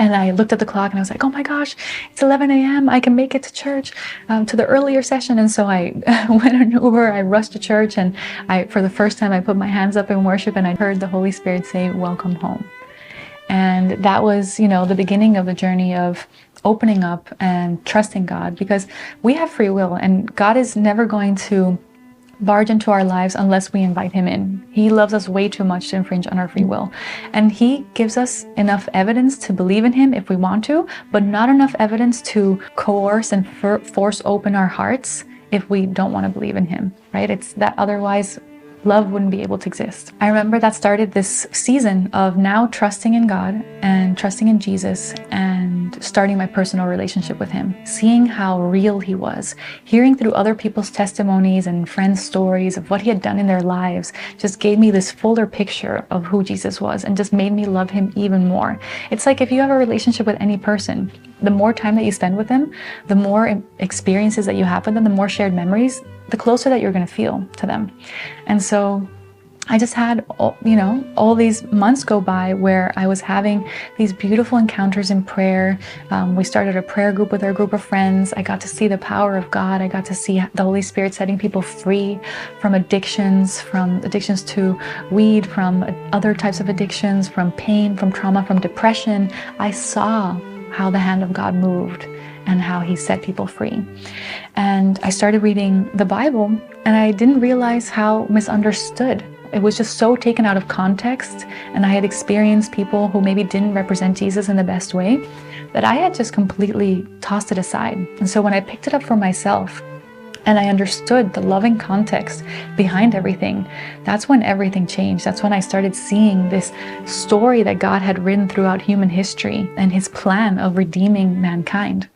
And I looked at the clock and I was like, oh my gosh, it's 11 a.m. I can make it to church, to the earlier session. And so I went on Uber, I rushed to church, and for the first time, I put my hands up in worship and I heard the Holy Spirit say, welcome home. And that was, the beginning of the journey of opening up and trusting God, because we have free will and God is never going to barge into our lives unless we invite him in. He loves us way too much to infringe on our free will. And he gives us enough evidence to believe in him if we want to, but not enough evidence to coerce and force open our hearts if we don't want to believe in him, right? It's that otherwise love wouldn't be able to exist. I remember that started this season of now trusting in God and trusting in Jesus and starting my personal relationship with him, seeing how real he was, hearing through other people's testimonies and friends' stories of what he had done in their lives, just gave me this fuller picture of who Jesus was and just made me love him even more. It's like if you have a relationship with any person, the more time that you spend with them, the more experiences that you have with them, the more shared memories, the closer that you're going to feel to them. And so I just had, all these months go by where I was having these beautiful encounters in prayer. We started a prayer group with our group of friends. I got to see the power of God. I got to see the Holy Spirit setting people free from addictions to weed, from other types of addictions, from pain, from trauma, from depression. I saw how the hand of God moved and how he set people free. And I started reading the Bible and I didn't realize how misunderstood. It was just so taken out of context, and I had experienced people who maybe didn't represent Jesus in the best way that I had just completely tossed it aside. And so when I picked it up for myself and I understood the loving context behind everything, that's when everything changed. That's when I started seeing this story that God had written throughout human history and his plan of redeeming mankind.